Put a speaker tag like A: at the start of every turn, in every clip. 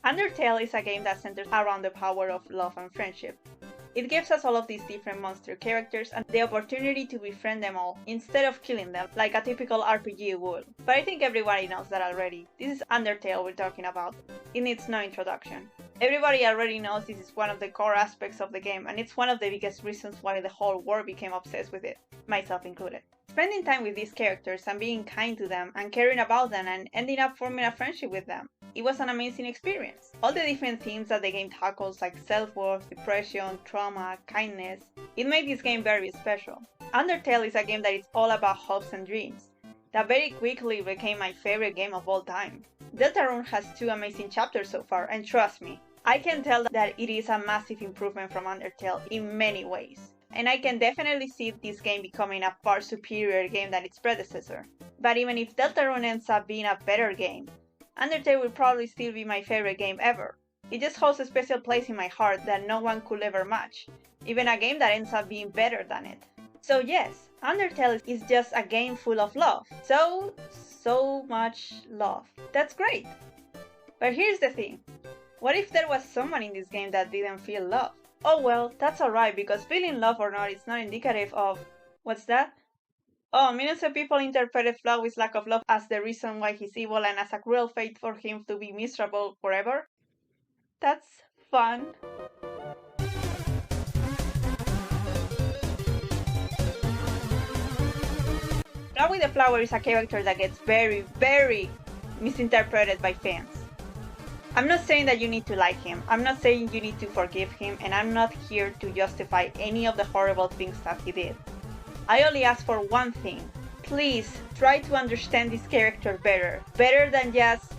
A: Undertale is a game that centers around the power of love and friendship. It gives us all of these different monster characters and the opportunity to befriend them all, instead of killing them like a typical RPG would. But I think everybody knows that already. This is Undertale we're talking about. It needs no introduction. Everybody already knows this is one of the core aspects of the game, and it's one of the biggest reasons why the whole world became obsessed with it, myself included. Spending time with these characters and being kind to them and caring about them and ending up forming a friendship with them. It was an amazing experience. All the different themes that the game tackles, like self-worth, depression, trauma, kindness, it made this game very special. Undertale is a game that is all about hopes and dreams, that very quickly became my favorite game of all time. Deltarune has 2 amazing chapters so far, and trust me, I can tell that it is a massive improvement from Undertale in many ways. And I can definitely see this game becoming a far superior game than its predecessor. But even if Deltarune ends up being a better game, Undertale will probably still be my favorite game ever. It just holds a special place in my heart that no one could ever match, even a game that ends up being better than it. So yes, Undertale is just a game full of love. So much love. That's great. But here's the thing. What if there was someone in this game that didn't feel love? Oh well, that's alright, because feeling love or not is not indicative of... What's that? Oh, millions of people interpreted Flowey's lack of love as the reason why he's evil and as a cruel fate for him to be miserable forever? That's fun. Flowey the Flower is a character that gets very misinterpreted by fans. I'm not saying that you need to like him, I'm not saying you need to forgive him, and I'm not here to justify any of the horrible things that he did. I only ask for one thing. Please try to understand this character better. Better than just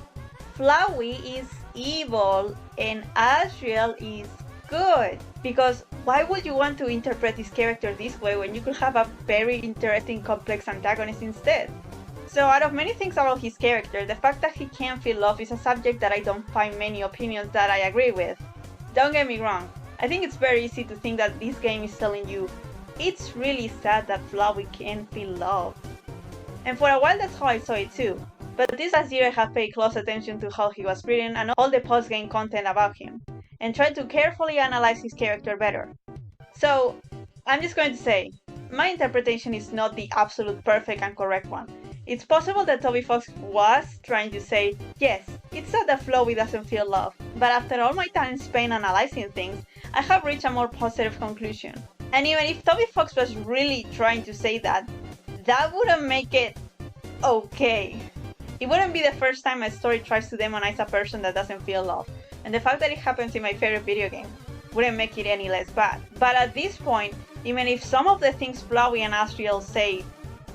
A: Flowey is evil and Asriel is good. Because why would you want to interpret this character this way when you could have a very interesting complex antagonist instead? So out of many things about his character, the fact that he can't feel love is a subject that I don't find many opinions that I agree with. Don't get me wrong, I think it's very easy to think that this game is telling you it's really sad that Flowey can't feel love. And for a while that's how I saw it too. But this last year I have paid close attention to how he was written and all the post-game content about him, and tried to carefully analyze his character better. So, I'm just going to say, my interpretation is not the absolute perfect and correct one. It's possible that Toby Fox was trying to say, yes, it's sad that Flowey doesn't feel love, but after all my time spent analyzing things, I have reached a more positive conclusion. And even if Toby Fox was really trying to say that, that wouldn't make it okay. It wouldn't be the first time a story tries to demonize a person that doesn't feel love, and the fact that it happens in my favorite video game wouldn't make it any less bad. But at this point, even if some of the things Flowey and Asriel say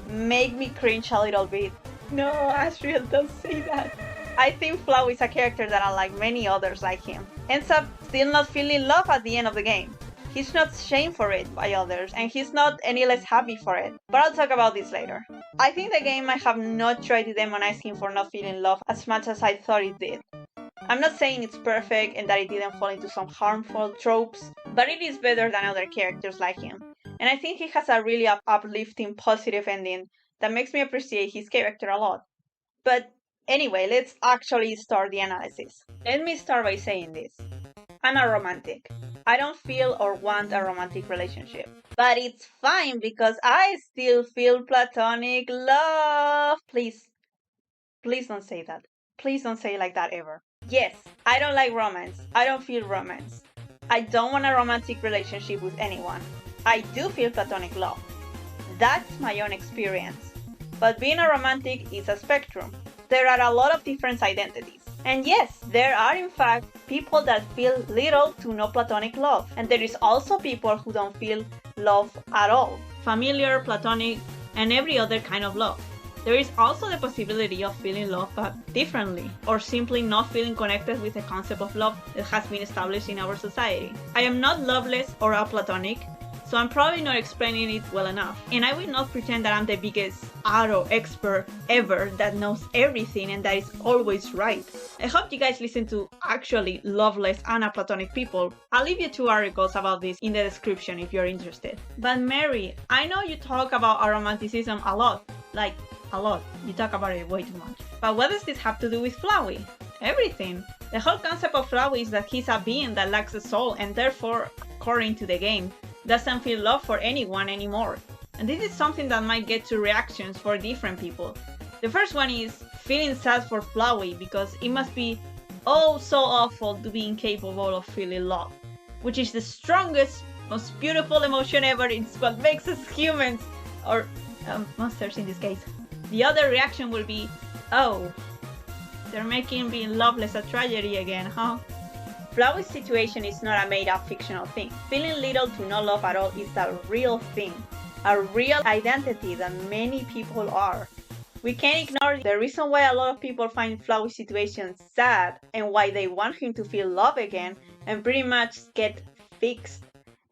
A: make me cringe a little bit. No, Asriel, don't say that. I think Flowey is a character that, unlike many others like him, ends up still not feeling love at the end of the game. He's not shamed for it by others, and he's not any less happy for it. But I'll talk about this later. I think the game might have not tried to demonize him for not feeling love as much as I thought it did. I'm not saying it's perfect and that it didn't fall into some harmful tropes, but it is better than other characters like him. And I think he has a really uplifting, positive ending that makes me appreciate his character a lot. But anyway, let's actually start the analysis. Let me start by saying this. I'm a romantic. I don't feel or want a romantic relationship. But it's fine because I still feel platonic love. Please don't say that. Please don't say it like that ever. Yes, I don't like romance. I don't feel romance. I don't want a romantic relationship with anyone. I do feel platonic love. That's my own experience. But being a romantic is a spectrum. There are a lot of different identities. And yes, there are in fact people that feel little to no platonic love. And there is also people who don't feel love at all. Familiar, platonic, and every other kind of love. There is also the possibility of feeling love but differently, or simply not feeling connected with the concept of love that has been established in our society. I am not loveless or aplatonic, so I'm probably not explaining it well enough. And I will not pretend that I'm the biggest aro expert ever that knows everything and that is always right. I hope you guys listen to actually loveless and aplatonic people. I'll leave you 2 articles about this in the description if you're interested. But Mary, I know you talk about aromanticism a lot. Like, a lot. You talk about it way too much. But what does this have to do with Flowey? everything. The whole concept of Flowey is that he's a being that lacks a soul and therefore, according to the game, doesn't feel love for anyone anymore. And this is something that might get two reactions for different people. The first one is feeling sad for Flowey because it must be oh so awful to be incapable of feeling love, which is the strongest, most beautiful emotion ever. It's what makes us humans, or monsters in this case. The other reaction will be, oh, they're making being loveless a tragedy again, huh? Flowey's situation is not a made-up fictional thing. Feeling little to no love at all is a real thing, a real identity that many people are. We can't ignore the reason why a lot of people find Flowey's situation sad and why they want him to feel love again and pretty much get fixed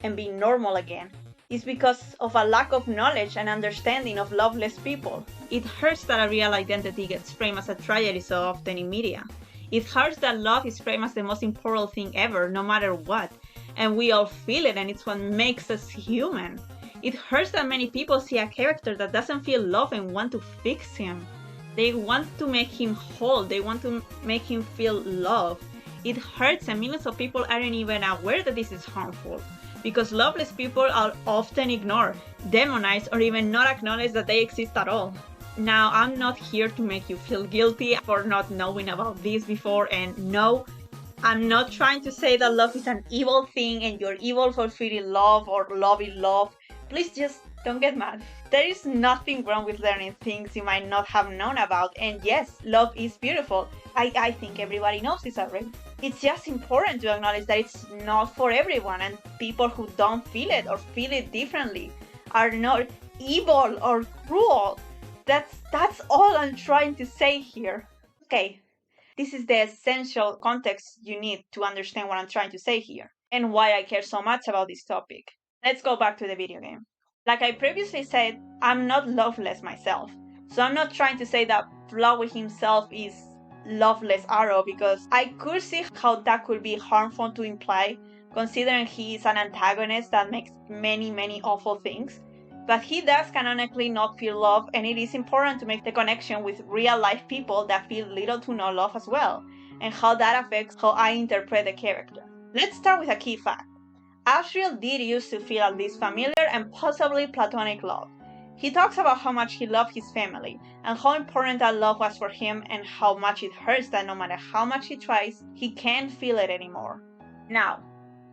A: and be normal again. Is because of a lack of knowledge and understanding of loveless people. It hurts that a real identity gets framed as a tragedy so often in media. It hurts that love is framed as the most important thing ever, no matter what. And we all feel it, and it's what makes us human. It hurts that many people see a character that doesn't feel love and want to fix him. They want to make him whole, they want to make him feel love. It hurts and millions of people aren't even aware that this is harmful. Because loveless people are often ignored, demonized, or even not acknowledged that they exist at all. Now, I'm not here to make you feel guilty for not knowing about this before, and no, I'm not trying to say that love is an evil thing and you're evil for feeling love or loving love. Please just don't get mad. There is nothing wrong with learning things you might not have known about, and yes, love is beautiful. I think everybody knows this already. It's just important to acknowledge that it's not for everyone, and people who don't feel it or feel it differently are not evil or cruel. That's all I'm trying to say here. Okay, this is the essential context you need to understand what I'm trying to say here and why I care so much about this topic. Let's go back to the video game. Like I previously said, I'm not loveless myself, so I'm not trying to say that Flowey himself is loveless Arrow, because I could see how that could be harmful to imply, considering he is an antagonist that makes many awful things. But he does canonically not feel love, and it is important to make the connection with real life people that feel little to no love as well, and how that affects how I interpret the character. Let's start with a key fact. Asriel did used to feel at least familiar and possibly platonic love. He talks about how much he loved his family, and how important that love was for him, and how much it hurts that no matter how much he tries, he can't feel it anymore. Now,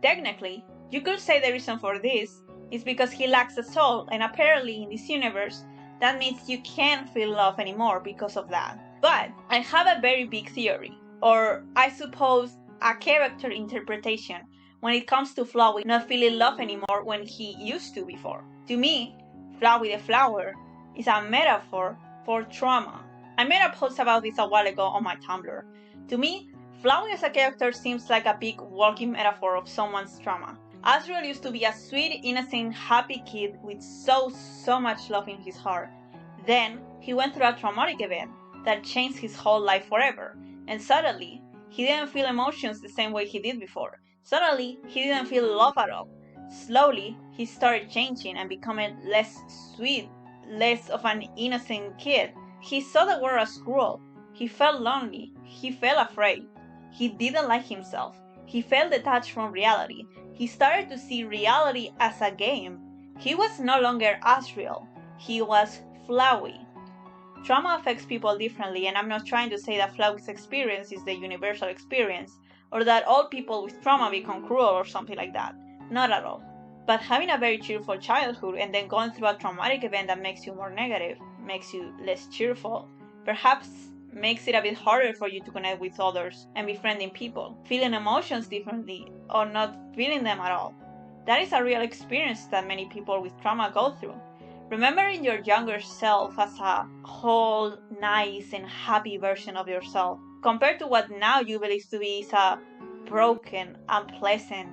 A: technically, you could say the reason for this is because he lacks a soul, and apparently in this universe, that means you can't feel love anymore because of that. But I have a very big theory, or I suppose a character interpretation, when it comes to Flowey not feeling love anymore when he used to before. To me, Flowey the Flower is a metaphor for trauma. I made a post about this a while ago on my Tumblr. To me, Flowey as a character seems like a big walking metaphor of someone's trauma. Asriel used to be a sweet, innocent, happy kid with so much love in his heart. Then, he went through a traumatic event that changed his whole life forever, and suddenly, he didn't feel emotions the same way he did before. Suddenly, he didn't feel love at all. Slowly, he started changing and becoming less sweet, less of an innocent kid. He saw the world as cruel. He felt lonely. He felt afraid. He didn't like himself. He felt detached from reality. He started to see reality as a game. He was no longer Asriel. He was Flowey. Trauma affects people differently, and I'm not trying to say that Flowey's experience is the universal experience, or that all people with trauma become cruel or something like that. Not at all. But having a very cheerful childhood and then going through a traumatic event that makes you more negative, makes you less cheerful, perhaps makes it a bit harder for you to connect with others and befriending people, feeling emotions differently or not feeling them at all. That is a real experience that many people with trauma go through. Remembering your younger self as a whole, nice and happy version of yourself, compared to what now you believe to be is a broken, unpleasant,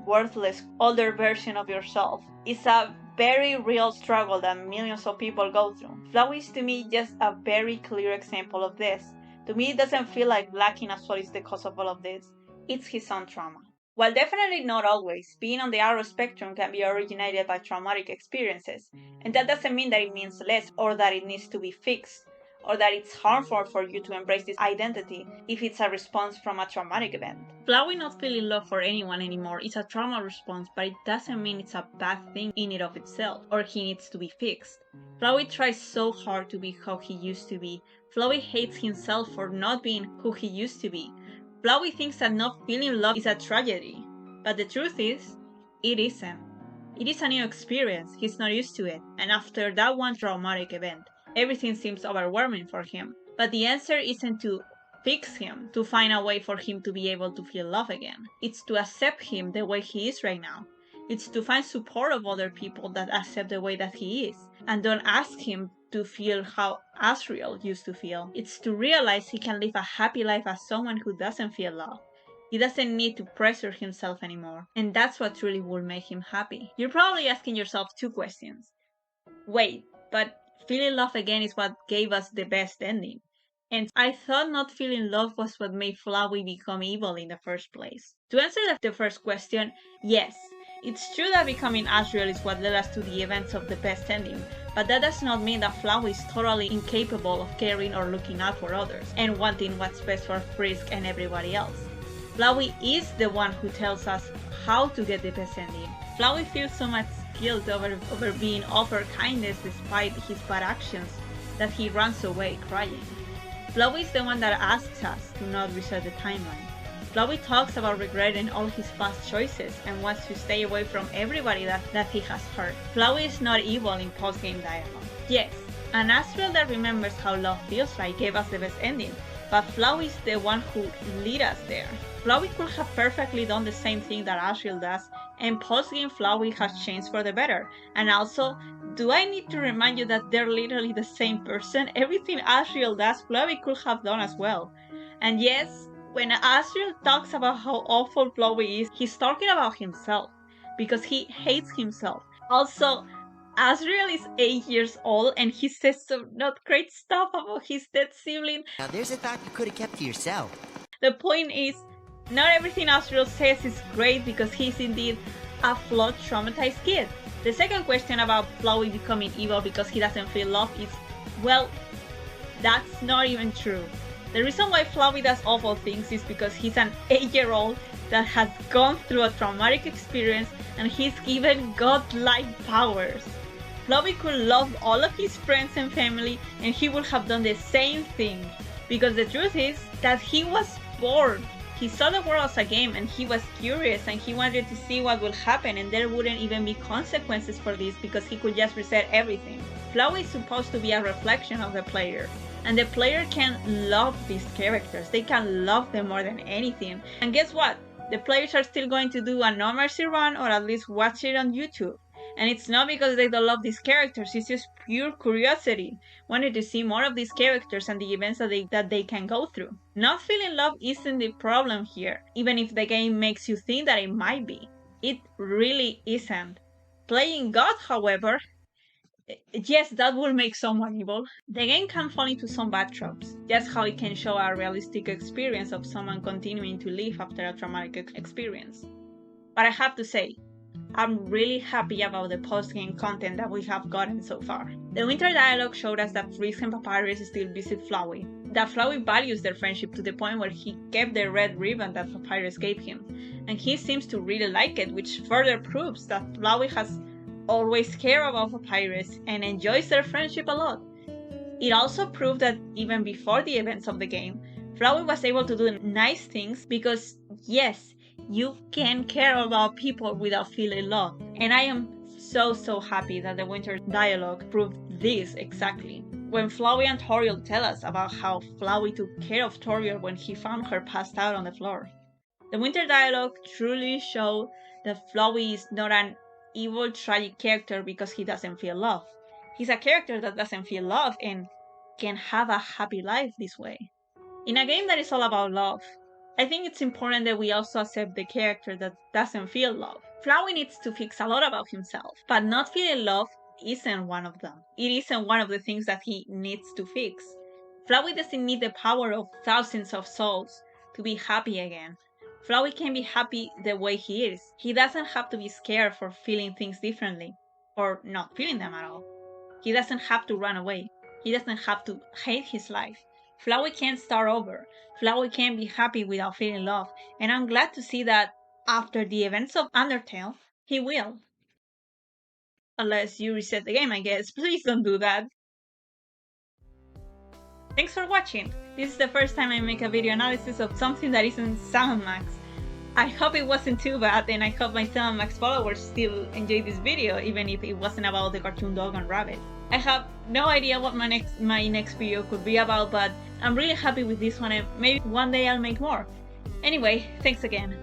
A: worthless, older version of yourself, is a very real struggle that millions of people go through. Flowey is to me just a very clear example of this. To me, it doesn't feel like lacking a soul is the cause of all of this. It's his own trauma. While definitely not always, being on the Arrow spectrum can be originated by traumatic experiences, and that doesn't mean that it means less or that it needs to be fixed, or that it's harmful for you to embrace this identity if it's a response from a traumatic event. Flowey not feeling love for anyone anymore is a trauma response, but it doesn't mean it's a bad thing in and of itself, or he needs to be fixed. Flowey tries so hard to be how he used to be. Flowey hates himself for not being who he used to be. Flowey thinks that not feeling love is a tragedy, but the truth is, it isn't. It is a new experience, he's not used to it, and after that one traumatic event, everything seems overwhelming for him. But the answer isn't to fix him, to find a way for him to be able to feel love again. It's to accept him the way he is right now. It's to find support of other people that accept the way that he is, and don't ask him to feel how Asriel used to feel. It's to realize he can live a happy life as someone who doesn't feel love. He doesn't need to pressure himself anymore, and that's what truly will make him happy. You're probably asking yourself two questions. Wait, but feeling love again is what gave us the best ending. And I thought not feeling love was what made Flowey become evil in the first place. To answer the first question, yes. It's true that becoming Asriel is what led us to the events of the best ending, but that does not mean that Flowey is totally incapable of caring or looking out for others, and wanting what's best for Frisk and everybody else. Flowey is the one who tells us how to get the best ending. Flowey feels so much guilt over being offered kindness despite his bad actions that he runs away crying. Flowey is the one that asks us to not reset the timeline. Flowey talks about regretting all his past choices and wants to stay away from everybody that he has hurt. Flowey is not evil in post-game dialogue. Yes, an Asriel that remembers how love feels like gave us the best ending, but Flowey is the one who led us there. Flowey could have perfectly done the same thing that Asriel does, and post-game Flowey has changed for the better. And also, do I need to remind you that they're literally the same person? Everything Asriel does, Flowey could have done as well. And yes, when Asriel talks about how awful Flowey is, he's talking about himself, because he hates himself. Also, Asriel is 8 years old and he says some not great stuff about his dead sibling.
B: Now there's a thought you could have kept to yourself.
A: The point is, not everything Asriel says is great because he's indeed a flawed, traumatized kid. The second question about Flowey becoming evil because he doesn't feel love is, well, that's not even true. The reason why Flowey does awful things is because he's an 8-year-old that has gone through a traumatic experience and he's given godlike powers. Flowey could love all of his friends and family and he would have done the same thing. Because the truth is that he was bored. He saw the world as a game and he was curious and he wanted to see what would happen, and there wouldn't even be consequences for this because he could just reset everything. Flowey is supposed to be a reflection of the player, and the player can love these characters. They can love them more than anything. And guess what? The players are still going to do a No Mercy run or at least watch it on YouTube. And it's not because they don't love these characters, it's just pure curiosity. Wanted to see more of these characters and the events that they can go through. Not feeling love isn't the problem here, even if the game makes you think that it might be. It really isn't. Playing God, however, yes, that will make someone evil. The game can fall into some bad tropes, just how it can show a realistic experience of someone continuing to live after a traumatic experience. But I have to say, I'm really happy about the post-game content that we have gotten so far. The Winter Dialogue showed us that Frisk and Papyrus still visit Flowey, that Flowey values their friendship to the point where he kept the red ribbon that Papyrus gave him, and he seems to really like it, which further proves that Flowey has always cared about Papyrus and enjoys their friendship a lot. It also proved that even before the events of the game, Flowey was able to do nice things because, yes, you can care about people without feeling love. And I am so happy that the Winter Dialogue proved this exactly. When Flowey and Toriel tell us about how Flowey took care of Toriel when he found her passed out on the floor. The Winter Dialogue truly showed that Flowey is not an evil, tragic character because he doesn't feel love. He's a character that doesn't feel love and can have a happy life this way. In a game that is all about love, I think it's important that we also accept the character that doesn't feel love. Flowey needs to fix a lot about himself, but not feeling love isn't one of them. It isn't one of the things that he needs to fix. Flowey doesn't need the power of thousands of souls to be happy again. Flowey can be happy the way he is. He doesn't have to be scared for feeling things differently, or not feeling them at all. He doesn't have to run away. He doesn't have to hate his life. Flowey can start over. Flowey can be happy without feeling love, and I'm glad to see that after the events of Undertale, he will. Unless you reset the game, I guess. Please don't do that. Thanks for watching! This is the first time I make a video analysis of something that isn't Salmon Max. I hope it wasn't too bad, and I hope my Salmon Max followers still enjoyed this video, even if it wasn't about the cartoon dog and rabbit. I have no idea what my next video could be about, but I'm really happy with this one, and maybe one day I'll make more. Anyway, thanks again.